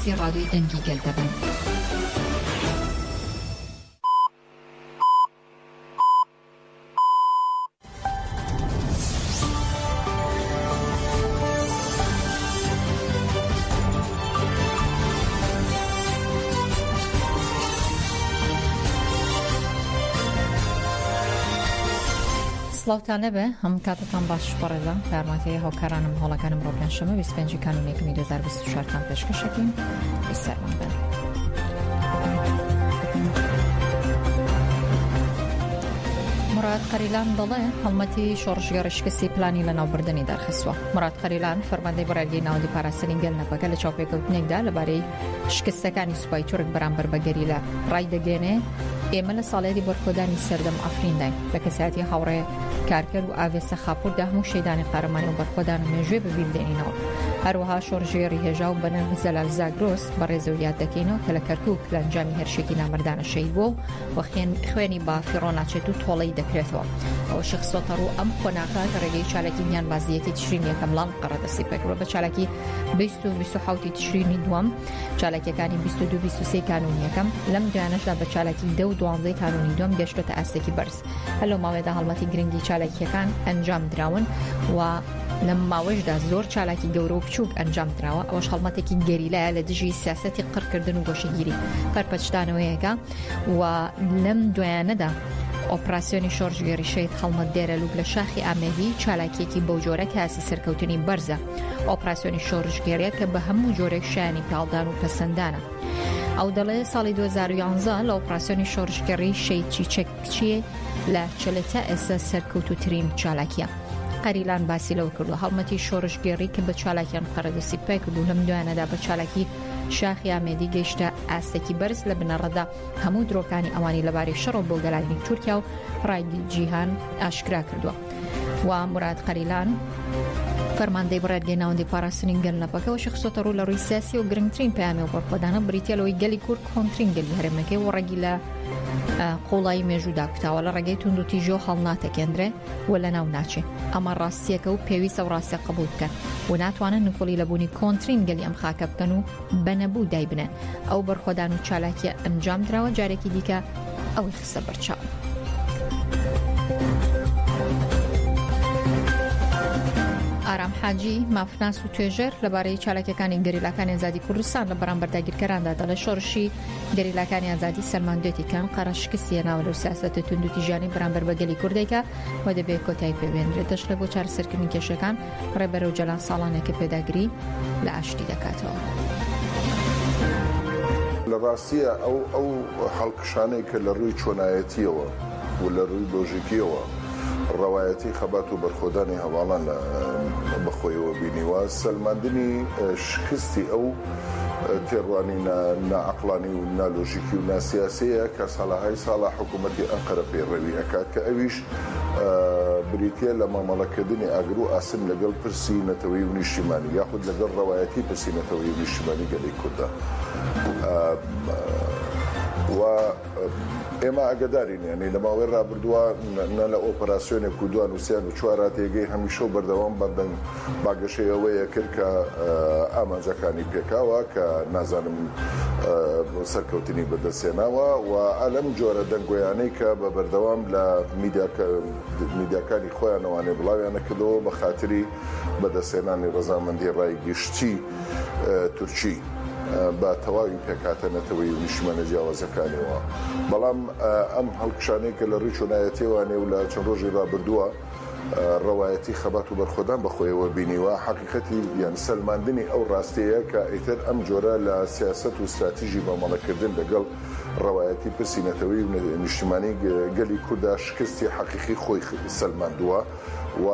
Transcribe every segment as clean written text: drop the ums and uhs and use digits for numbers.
بسی رادوی دنگی گل دبن. سلاوتانه به هم کاتتان باش پارلا فرمایشی هاکارانم حالا کنم رو پنجشنبه 25 کانون 2024 تام پیشکش کردیم. بسیارم به. مراد قریلان داله حلمتی شورشگرش کسی پلانی لنا بردنی در خسوا. مراد قریلان فرمانده برای ناودی پاراسلین گل نباگل چاپی کوتنگ دال برای شکستکانی سپای ترک برانبر بگریلا رای دگنه ایمل سالی برکودانی سردم آفرین دای. بکساتی هواره کارکرد و آویس خاپور دهم شیدانی قرمانی و برکودان میجوی ببیندنی نو. هروها شورشگری هجاو بنر زلال زاگروس برای زوجات دکینو کل کرکوک لنجامی هرشکی نامردان شیبو و خوانی با فیرونات تو طولی دکرتوا. و شخصیت رو ام خناقه رجی چالکی میان بازیتی تشرینی کاملا قرار سیپک رو به چالکی 22 تشرینی دوام چالکی کانی 22 کانونی کم لم جانش به چالکی 12 کانونی دوام گشت تأسیسی برس. هلو ماوده حالتی گرینگی چالکی کان انجام دراون و لما وجد زور چالکی جوروب شوك انجام تراوا واش حالماتي كي غيريلا لدجي سياساتي قر كردن وغوشي گيري قربچدان ويگا ولم دواندا اپراسیونی شورشگری شید حالمات دیره لوگل شاخی آمدی چالاکی کی بوجوره که اسی سرکوتنی برزه اپراسیونی شورشگری که به همو جوره شانی پالدان و پسندانه او دل سال 2011 اپراسیونی شورشگری شید چیه لچلته اس سرکوتو ترین چالاکیه قریلان باسی لو کردو حالماتی شورشگری که به چالاکیان قرار سیپای کردو لم دوانه دا به چالاکی شاخی آمدی گشته استکی برس لبنرده همو دروکانی اوانی لباری شرب بودلانی ترکیه و پراید جیهان اشکرا کردو و مراد قریلان فرمانده برای گناوندی پاراسنین گل نپاکه و شخصیت رو لروی سیاسی و گرنگترین پیامی و برخودانه بریتیل و گلی کور کنترین گلی هرمکه و رگیل قولای موجوده کتا ولی رگی تندو تیجو حال ناتکندره ولی نو ناچه اما راستیه که و پیویس و راستی قبول کن و ناتوانه نکولی لبونی کنترین گلی ام خاکب کنو بنبو دای بنن او برخودانو چالاکی انجام درا و جاره کی دیگه او خسته برچاو آرام حاجی مافناس و توجر لباره چالکیکانی گریلاکانی زادی کردستان لبران بردگیر کردند دل شورشی گریلاکانی زادی سلمان دوتی کن قرش کسی ناول و سیاست تندو تیجانی بران بر بگلی کرده که و دبی کتای پیوندره داشته با چهار سرکنی کشکان ربر و جلان سالانه که پیداگری لعشتی دکاتو. لراسیه او حلقشانه که لروی چونایتیه و لروی لوژیکیه روایتی خبات و برخودانی حوالان بخوی و بینی و سلماندنی شکستی او تیروانی نا عقلانی و نا لوژیکی و نا سیاسیه که سالهای سال حکومتی انقره پی روی اکاد که اویش بریتیه لما ملکدنی اگرو اسم لگل پرسی نتوی و نشتیمانی یا خود لگل روایتی پرسی نتوی و نشتیمانی گلی کده و اما اقدارین یعنی لما ورا بردوا نلا اپراسیون کودوان و سیان و چواراتیگی همیشه بردوام بندن باگشه اوه کرکا آمانجاکانی پیکاوا که نازانم سرکوتنی بدسیناوا و علم جوره دنگویانی که بردوام لمیدیاکانی خویان وانی بلاویانه کدو بخاطری بدسینانی رضامندی رای گشتی ترکی با تواوی پیکاتنه توی نشمن جیاوازکانی و بلام ام هلکشانی که لری چونایتی وانی ولا چند روزی را بردوا ڕەوایەتی خەبات و بەرخۆدان بەخۆیەوە بینیوە حقیقەتی یان سەلماندنی ئەو ڕاستەیە کە ئیتر ئەم جۆرە لە سیاست و استراتیژی بەمەڵەکردن لەگەڵ ڕەوایەتی پرسیینەتەوەی و نیشتیمانی گەلی کووردا شکستی حقیقی خۆی سەلماندووە و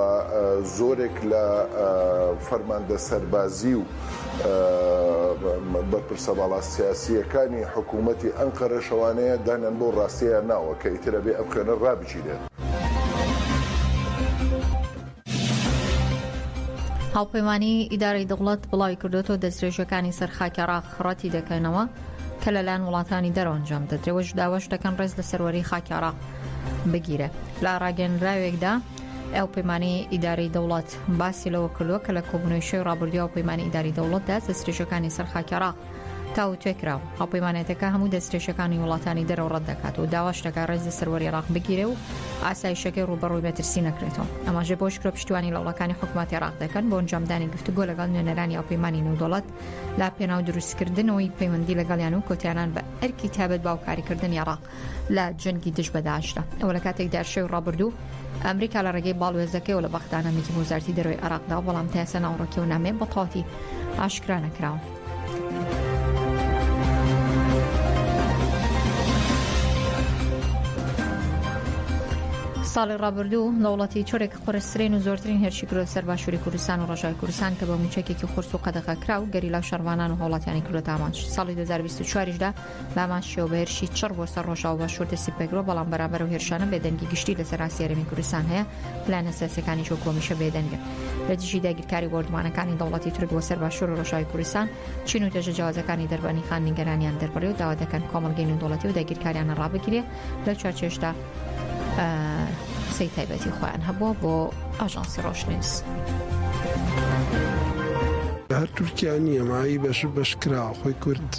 زۆرێک لە فەرماندە سەربازی و بەرپرسە باڵا سیاسیەکانی حکوومەتی ئەنقەرە شەوانەیە دانیان بۆ ڕاستەیە ناوە کە ئیترە بێ ئەم خوێنە ڕابچیرێت. هاوپەیمانی ئیدارەی دەوڵەت بڵاوی کردوێتەوە دەستدرێژەکانی سەر خاکی عێراق ڕەتی دەکەنەوە کە لەلایەن وڵاتانی دەرەوە ئەنجام دەدرێت داواش دەکەن ڕێز لە سەروەری خاکی عێراق بگیرێت. لە ڕاگەیەنراوێکدا ئەو پەیمانی ئیدارەی دەوڵەت باسی لەوە کردووە کە لە کۆبوونەوەی شەوی ڕابردووە و پەیمانی ئیداری دەوڵەتدا دەستدرێژەکانی سەر خاکی عێراق تاوتوێ کراوە. هاوپەیمانێتەکە هەموو دەستدرێژەکانی وڵاتانی دەرەوە ڕەت دەکات و داواش دەکات ڕێز لە سەروەری عێراق بگیرێ و ئاسایشەکەی ڕوبەڕووی بەترسی نەکرێتەوە. ئەماژێ بۆ شکرە پشتیوانی لە وڵاتانی حکوومەتی عێراق دەکەن بۆ ئەنجامدانی گفتوگۆ لەگەڵ نوێنەرانی هاوپەیمانی نێودەوڵەت لا پێناو دروستکردنەوەی پەیوەندی لەگەڵیان و کۆتیانان بە ئەرکی تابەت باوکاریکردنی عێراق لە جەنگی دژ بە داعشدا. ئەوە لە کاتێکدا شەوی ڕابردوو ئەمریکا لە ڕێگەی باڵوێزەکەی و لە بەختانەمێکی وەزارەتی دەرەوەی عێراقدا بەڵام تا ئێستا ناوڕەکی و نامێ بە تەواوی ئاشکرا نەکراوە. ساڵی ڕابردوو دەوڵەتی تورک قورسرین و زۆرترین هێرشی کردوە سەر باشووری کوردستان و ڕۆژاوی کوردستان کە بە موچەکێکی قورس و قەدەغە کرا و گەریلا و شەڕوانان و هەوڵاتیانی کردوە ئامانج. ساڵی 2024دا بە ئامانجیەوە بە هێرشی چڕ بۆ سەر ڕۆژاو و باشوور دەستی پێکرۆ بەڵام بەرامبەر و هێرشانە بێدەنگی گشتی لەسەر ئاسیارەمی کوردستان هەیە پلانە سیاسیەکانی چۆ کۆمیشە بێدەنگە. لە دژی داگیرکاری وەردمانەکانی دەوڵەتی تورک بۆ سەر باشوور و ڕۆژاوی کوردستان چین و توێژە جیاوازەکانی دەربانی خان نیگەرانیان دەربڕی و داوا دەکەن کۆمەڵگەی نێودەوڵەتی و داگیرکاریانە ڕابگیرێ. لە چوارچێشدا سی تایبەتی خۆیان هەبووە بۆ ئاژانسی ڕۆژنووس. هەر تورکیانی ئەمایی بەش کرا خۆی کورد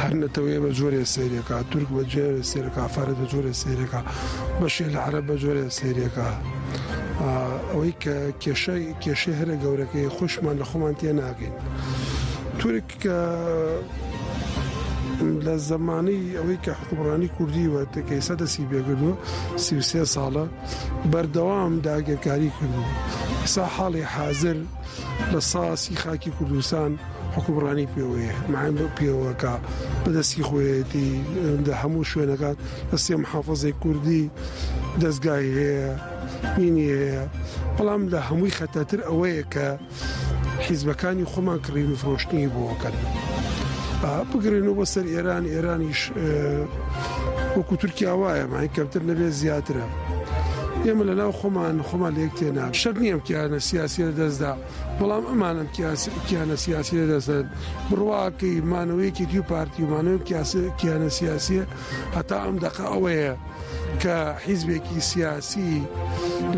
هەر نەتەوەیە بە جۆرێ سێرێکە تورک بە جۆرە سێرەکە فارە بە جۆرە سێرەکە بەشێ لە عەرەب بە جۆرە سێرێکە ئەوەی کە کێشەی هەرە گەورەکەی خۆشمان لە خۆمان تێ ناگەین. تورک کە لە زمانی ئەوەی کە حکومڕانی کوردی و تەکەی سەدەسی پێکردووە 33 ساڵە بەردەوام داگیرکاری کردو. ئێستا حاڵی حازر لە ساسی خاکی کوردستان حکومڕانی پێوەیە معین پێوەکە بەدەستی خۆیەتی لە هەموو شوێنەکان دەستی محافەزەی کوردی دەستگای هەیە مینی هەیە بەڵام لە هەمووی خەتەتر ئەوەیە کە حیزبەکانی خۆمان کڕین و فرۆشتنی بۆکەن بگرێنەوە بەسەر ئێرانیش وەکو تورکیا وایە مای کەمتر نەبێ زیاترە. ئێمە لە ناو خۆمان لە یەک تێنا شەر نییەم کیانە سیاسی لە دەستدا بەڵام ئەمانم کیانە سیاسی لە دەستدەن بڕواکەی مانەوەیەکی دی و پارتی و مانەوە کیانە سیاسیە هەتا ئەم دەقە ئەوەیە کە حیزبێکی سیاسی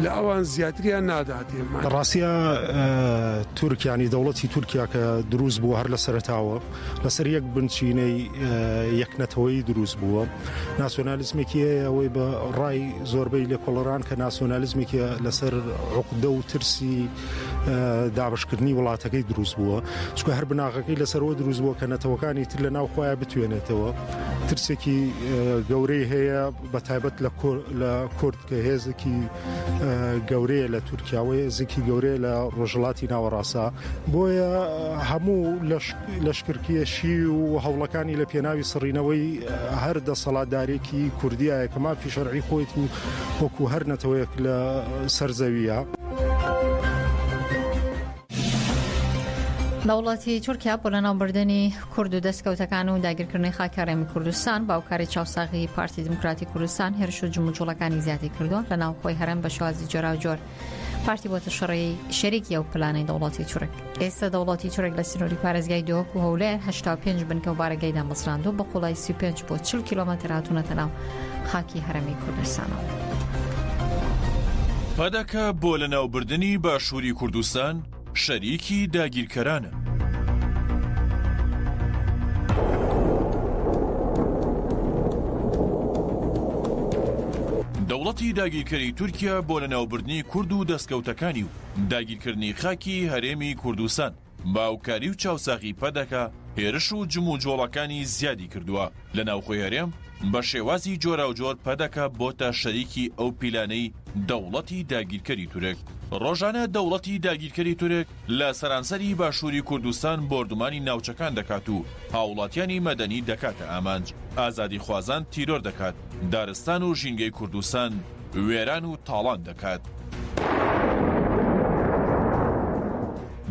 لە ئەوان زیاتریان ناداتێ. ڕاستیە تورکیانی دەوڵەتی تورکیا کە دروست بووە هەر لە سەرتاوە لەسەر یەک بنچینەی یەکنەتەوەی دروست بووە. ناسیۆنالیزمێکی ئەوەی بە ڕای زۆربەی لێ کۆڵەران کە ناسیۆنالیزمێکی لەسەر عقدە و ترسی دابشکردنی وڵاتەکەی دروست بووە چکە هەر بناغەکەی لەسەرەوە دروست بووە کە نەتەوەکانی تر لە ناو خۆیان بتوێنێتەوە. ترسێکی گەورەی هەیە بە تایبەت لە کورد کە هێزێکی گەورەیە لە تورکیاوەیە زیکی گەورەیە لە ڕۆژهەڵاتی ناوەڕاستە بۆیە هەموو لەشکرکێشی و هەوڵەکانی لە پێناوی سڕینەوەی هەر دەسەڵاتدارێکی کوردیایە کە مافی شەرعی خۆیت و وەکو هەر نەتەوەیەک لە سەرزەویە. دەوڵەتی تورکیا بۆ لەناوبردنی کورد و دەستکەوتەکان و داگیرکردنی خاکارێمی کوردستان باوکاری چاوساغی پارتی دموکراتی کوردستان هێرش و جموجوڵەکانی زیادی کردووە لە ناوخۆی هەرێم بە شێوازی جۆراوجۆر. پارتی بۆتە شەریکی ئەو پلانەی دەوڵەتی تورک. ئێستا دەوڵەتی تورک لە سنووری پارێزگای دۆک و هەولێر 85 بنکە و بارەگەیدا مەسراندوو بە قوڵای 35 بۆ 40 کیلۆمەتر هاتوونەتە ناو خاکی هەرێمی کوردستانەوە. پادەکە بۆ لەناوبردنی باشووری کوردستان شەریکی داگیرکەرانە. دەوڵەتی داگیرکەری تورکیا بۆ لەناوبردنی کورد و دەستکەوتەکانی و داگیرکردنی خاکی هەرێمی کوردستان باوکاری و چاوساغی پەدەکە هێرش و جم و جۆڵەکانی زیادی کردووە لە ناوخۆی هەرێم بە شێوازی جۆرا و جۆر پەدەکە بۆتە شەریکی ئەو پیلانەی دەوڵەتی داگیرکەری تورک. ڕۆژانە دەوڵەتی داگیرکەری تورک لە سەرانسەری باشووری کوردستان بۆردومانی ناوچەکان دەکات و هاوڵاتیانی مەدەنی دەکاتە ئامانج، ئازادی خوازان تیرۆر دەکات، دارستان و ژینگەی کوردستان وێران و تاڵان دەکات.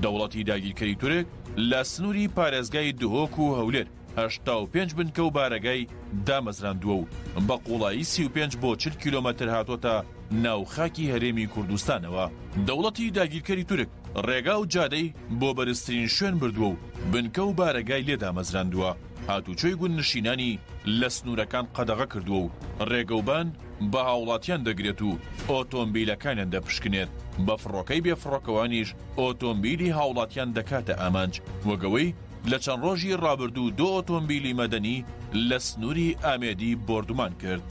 دەوڵەتی داگیرکەری تورک لە سنووری پارێزگای دهۆک و هەولێر 85 بنکە و بارەگای دامەزراندووە و بە قوڵایی 35 بۆ 40 کیلۆمەتر هاتۆتە ناوخاکی هەرێمی کوردستانەوە. دەوڵەتی داگیرکەری تورک ڕێگا و جادەی بۆ بەرزترین شوێن بردووە و بنکە و بارەگای لێ دامەزراندووە. هاتوچۆی گوندنشینانی لە سنوورەکان قەدەغە کردووە و ڕێگەوبان بە هاوڵاتیان دەگرێت و ئۆتۆمبیلەکانیان دەپشکنێت. بە فڕۆکەی بێفڕۆکەوانیش ئۆتۆمبیلی هاوڵاتیان دەکاتە ئامانج، وەگەوەی لە چەند ڕۆژی ڕابردوو 2 ئۆتۆمبیلی مەدەنی لە سنووری ئامێدی بۆردومان کرد.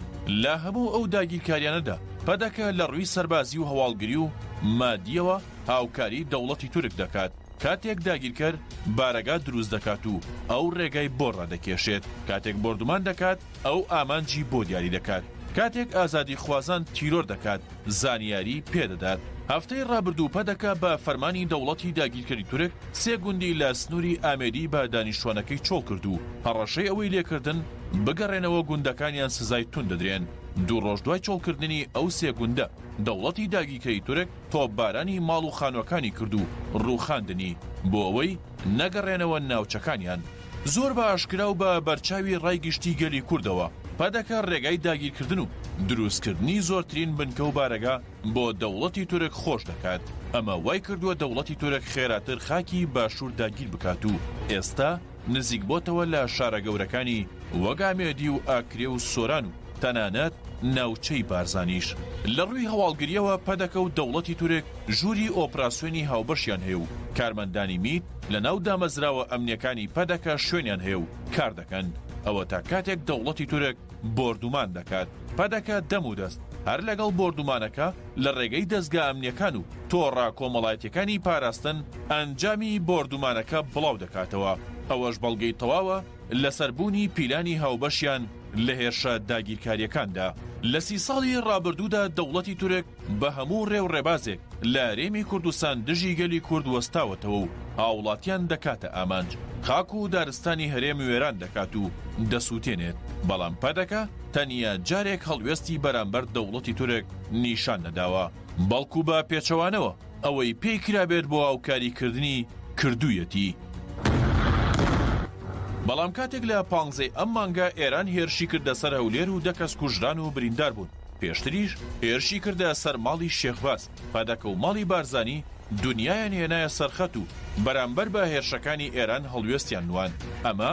لە هەموو ئەو داگیرکاریانەدا پەدەکە لە ڕووی سەربازی و هەواڵگری و مادیەوە هاوکاری دەوڵەتی تورک دەکات. کاتێک داگیرکەر بارەگا دروست دەکات و ئەو ڕێگای بۆ ڕادەکێشێت، کاتێک بۆردومان دەکات ئەو ئامانجی بۆ دیاری دەکات، کاتێک ئازادی خوازان تیرۆر دەکات زانیاری پێدەدات. هەفتەی ڕابردوو پەدەکە بە فەرمانی دەوڵەتی داگیرکەری تورک 3 گوندی لە سنووری ئامێدی بە دانیشتوانەکەی چۆڵ کرد و هەڕەشەی ئەوەی لێکردن بگەڕێنەوە گوندەکانیان سزای تون دەدرێن. 2 ڕۆژ دوای چۆڵکردنی ئەو 3 گوندە دەوڵەتی داگیرکەری تورک تۆپبارانی ماڵ و خانوەکانی کرد و ڕووخاندنی بۆ ئەوەی نەگەڕێنەوە ناوچەکانیان. زۆر بە ئاشکرا و بە بەرچاوی ڕایگشتی گەلی کوردەوە پەدەکە ڕێگای داگیرکردن و دروستکردنی زۆرترین بنکە و بارەگا بۆ دەوڵەتی تورک خۆش دەکات. ئەمە وای کردووە دەوڵەتی تورک خێراتر خاکی باشوور داگیر بکات و ئێستا نزیک بۆتەوە لە شارە گەورەکانی وەگامێدی و ئاکرێ و سۆران و تەنانەت ناوچەی بارزانیش. لە ڕووی هەواڵگریەوە پەدەکە و دەوڵەتی تورک ژووری ئۆپراسیۆنی هاوبەشیان هەیە و کارمەندانی میت لە ناو دامەزراوە ئەمنیەکانی پەدەکە شوێنیان هەیە و کار دەکەن. ئەوە تا کاتێک دەوڵەتی تورک بۆردومان دەکات پەدەکە دەم و دەست هەر لەگەڵ بۆردومانەکە لە ڕێگەی دەستگا ئەمنیەکان و تۆڕا کۆمەڵایەتیەکانی پاراستن ئەنجامی بۆردومانەکە بڵاو دەکاتەوە. ئەوەش بەڵگەی تەواوە لەسەربوونی پیلانی هاوبەشیان لە هێرشە داگیرکاریەکاندا. لە 30 ساڵی ڕابردوودا دەوڵەتی تورک بە هەموو ڕێو ڕێبازێک لە هەرێمی کوردستان دژی گەلی کورد وەستاوەتەوە و هاوڵاتیان دەکاتە ئامانج، خاک و دارستانی هەرێمی وێران دەکات و دەسووتێنێت. بەڵام پەدەکە تەنیا جارێک هەڵوێستی بەرامبەر دەوڵەتی تورک نیشان نەداوە، بەڵکو بە پێچەوانەوە ئەوەی پێی کرابێت بۆ هاوکاریکردنی کردوویەتی. بەڵام کاتێک لە 15 ئەم مانگە ئێران هێرشی کردە سەر هەولێر و 10 کەس کوژران و بریندار بوون. پێشتریش هێرشی کردە سەر ماڵی شێخباز، پەدەکە و ماڵی بارزانی دنیایان هێنایە سەرخەت و بەرامبەر بە هێرشەکانی ئێران هەڵوێستیان نوان. ئەمە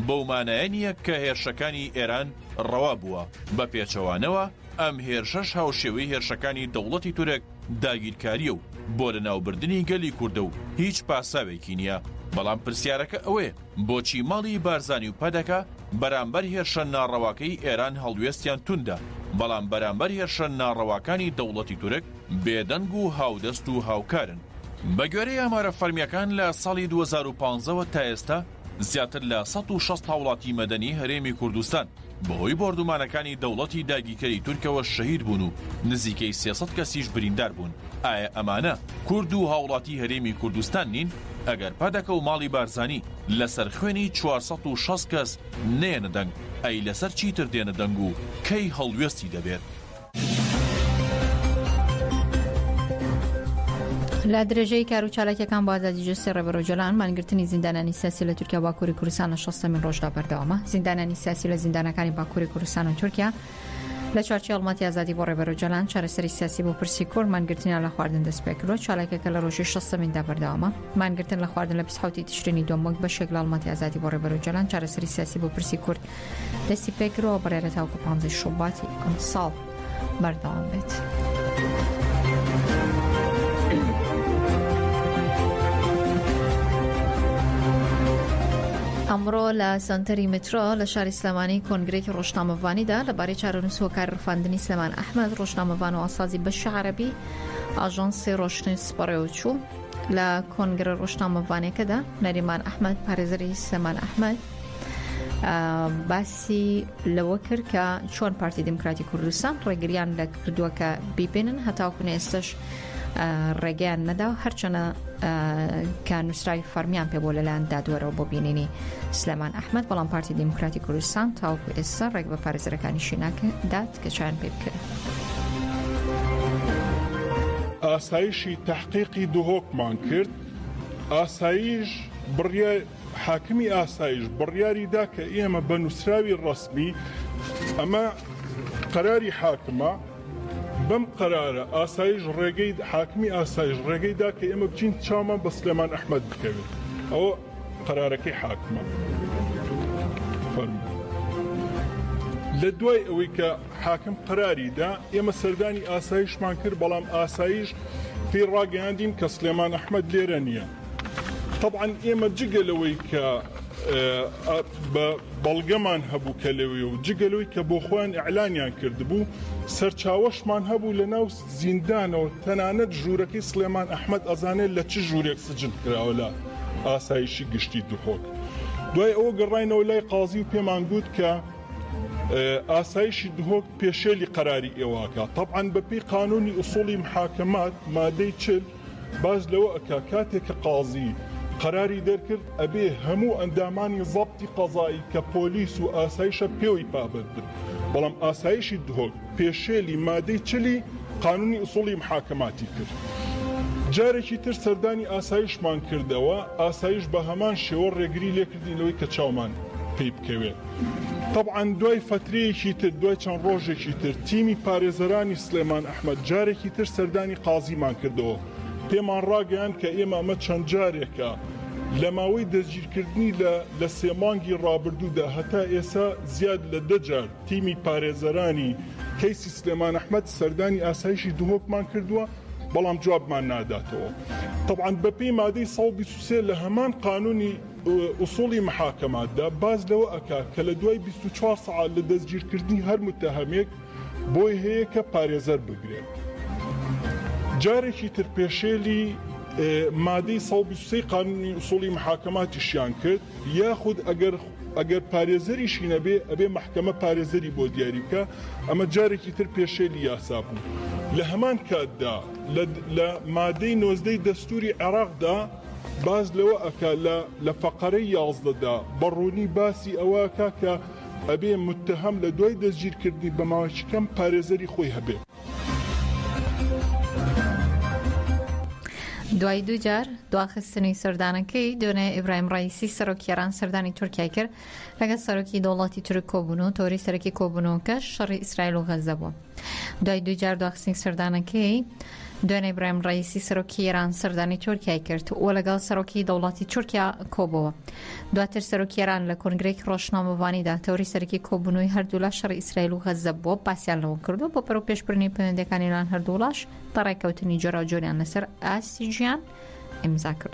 بەومانایە نییە کە هێرشەکانی ئێران ڕەوا بووە، بە پێچەوانەوە ئەم هێرشەش هاوشێوەی هێرشەکانی دەوڵەتی تورک داگیرکاریە و بۆ لەناوبردنی گەلی کوردە و هیچ پاساوێکی نییە. بەڵام پرسیارەکە ئەوەیە بۆچی ماڵی بارزانی و پەدەکە بەرامبەر هێرشە ناڕەواکەی ئێران هەڵوێستیان توندە، بەڵام بەرامبەر هێرشە ناڕەواکانی دەوڵەتی تورک بێدەنگ و هاودەست و هاوکارن. بە گوێرەی ئامارە فەرمیەکان لە ساڵی 2015 تا ئێستا زیاتر لە 160 هاوڵاتی مەدەنی هەرێمی کوردستان بەهۆی بۆردومانەکانی دەوڵەتی داگیرکەری تورکەوە شەهید بوون و نزیکەی 300 کەسیش بریندار بوون. ئایا ئەمانە کورد و هاوڵاتی هەرێمی کوردستان نین؟ ئەگەر پەدەکە و ماڵی بارزانی لەسەر خوێنی 460 کەس نێنە دەنگ، ئەی لەسەر چیتر دێنە دەنگ و کەی هەڵوێستی دەبێت؟ لە درێژەی کار و چالاکیەکان بۆ ئازادی جەستی ڕێبەرۆجەلان مانگرتنی زیندانانی سیاسی لە تورکیا باکووری کوردستان لە 60مین ڕۆژدا بەردەوامە. زیندانانی سیاسی لە زیندانەکانی باکووری کوردستان و تورکیا لە چارچی هەڵمەتی ئازادی بۆ ڕێبەرۆجەلان چارەسەری سیاسی بۆ پرسی کورد مانگرتنیان لە خواردن دەست پێ کردووە. چالاکیەکە لە ڕۆژی 60میندا بەردەوامە. مانگرتن لە خواردن لە 27 تشرینی دوم بەشێک لە هەڵمەتی ئازادی بۆ ڕێبەرۆجەلان چارەسەری سیاسی بۆ پرسی کورد دەستی پێ کردووە بەڕێرە تاوکو 15 شوباتی ئەم ساڵ بەردەوام بێت. ئەمڕۆ لە سنتەری مترۆ لە شاری سلێمانی کۆنگرێکی ڕۆژنامەوانیدا لەبارەی چارەنووس و کارڕفاندنی سلێمان ئەحمەد ڕۆژنامەوان و ئاسازی بەشی عەرەبی ئاژانسی ڕۆشنی سپەڕێ و چوو لە کۆنگرە ڕۆژنامەوانەکەدا نەریمان ئەحمەد پارێزەری سلێمان ئەحمەد باسی لەوە کرد کە چۆن پارتی دموکراتی کوردستان ڕێگریان لە کردووە کە بیبێنن هەتاوکو ئێستش ڕێگەیان نەدا و هەرچەنە کە نووسراوی فەرمیان پێ بۆ لەلایەن دادوەرەوە بۆ بینینی سلێمان ئەحمەد بەڵام پارتی دموکراتی کوردستان تاوکو ئێستا ڕێک بە پارێزەرەکانیشی نادات کە چیان پێ بکرد. ئاسایشی تحقیقی دهۆکمان کرد ئاسایش بڕیار حاکمی ئاسایش بڕیاریدا کە ئێمە بە نووسراوی ڕەسمی ئەمە قەراری حاکمە بەم قەرارە ئاسایش ڕێگەی حاکمی ئاسایش ڕێگەیدا کە ئێمە بچین چاومان بە سلێمان ئەحمەد بکەوێت ئەوە قەرارەکەی حاکمە لە دوای ئەوەی کە حاکم قەراریدا ئێمە سەردانی ئاسایشمان کرد بەڵام ئاسایش پێی ڕاگەیاندین کە سلێمان ئەحمەد لێرە نییە. طبعا ئێمە جگەلەوەی کە بەڵگەمان هەبوو کە لەوێ و جگەلەوەی کە بۆ خۆیان ئیعلانیان کردبوو سەرچاوەشمان هەبوو لە ناو زیندانەوە تەنانەت ژوورەکەی سلێمان ئەحمەد ئەزانێت لە چ ژوورێک سجن کراوە لە ئاسایشی گشتی دهۆک. دوای ئەوە گەڕاینەوە لای قازی و پێمان گوت کە ئاسایشی دهۆک پێشێلی قەراری ئێواکە. طبعا بەپێی قانونی ئوسوڵی محاکەمات مادەی 40 باز لەوە ئەکا کاتێک کە قازی قەراری دەرکرد ئەبێ هەموو ئەندامانی زەبتی قەزایی کە پۆلیس و ئاسایشە پێوەی پابند بن بەڵام ئاسایشی دهۆک پێشێلی مادەی 40 قانونی ئوسوڵی محاکەماتی کرد. جارێکی تر سەردانی ئاسایشمان کردەوە ئاسایش بە هەمان شێوە ڕێگری لێکردی لەوەی کە چاومان پێی بکەوێت. طبعا دوای فترەیەکی تر دوای چەند ڕۆژێکی تر تیمی پارێزەرانی سلێمان ئەحمەد جارێکی تر سەردانی قازیمان کردەوە پێمان ڕاگەیان کە ئێمە ئەمە چەند جارێکە لە ماوەی دەستگیرکردنی لە 3 مانگی ڕابردوودا هەتا ئێستا زیاد لە 10 جار تیمی پارێزەرانی کەیسی سلێمان ئەحمەد سەردانی ئاسایشی دهۆکمان کردووە بەڵام جوابمان ناداتەوە. طبعا بەپێی مادەی 123 لە هەمان قانونی ئوسوڵی محاکەماتدا باز لەوە ئەکا کە لە دوای 24 ساعات لە دەستگیرکردنی هەر متتەهەمێک بۆی هەیە کە پارێزەر بگرێت. جارێکی تر پێشێلی مادەی 123 قانونی ئوسوڵی محاکەماتیشیان کرد یاخود ئەگەر پارێزەریشی نەبێ ئەبێ محکەمە پارێزەری بۆ دیاری بکە ئەمە جارێکی تر پێشێلی یاسا بوو. لە هەمان کاتدا لە مادەی 19 دەستوری عێراقدا باز لەوە ئەکا لە فەقەرەی 11دا بەڕوونی باسی ئەوەکە کە ئەبێ متتەهەم لە دوای دەستگیرکردنی بە ماوەیەکی کەم پارێزەری خۆی هەبێ. دوای دوو جار دواخستنی سەردانەکەی دوێنێ ئیبراهیم ڕایسی سەرۆکیێران سەردانی تورکیا کرد لەگەڵ سەرۆکی دەوڵەتی تورک کۆبوون و تۆری سەرەکی کۆبوونەوەکە شەڕی ئیسرائیل و غەزە بووە. دوای دوو جار دواخستنی سەردانەکەی دوێنێ ئیبراهیم ڕایسی سەرۆکی ئێران سەردانی تورکیا کرد و لەگەڵ سەرۆکی دەوڵەتی تورکیا کۆبووە. دواتر سەرۆکی ئێران لە کۆنگرەیەکی ڕۆژنامەوانیدا تۆری سەرەکی کۆبوونەوەی هەردوو لە شەڕی ئیسرائیل و غەزە بووە باسییان لەوە کردو بۆ پەرۆ پێشبردنی پەیوەندیەکانی لەلایەن هەردوو وڵات بە ڕێککەوتنی جۆراوجۆریان لەسەر ئاسی ژیان ئیمزا کرد.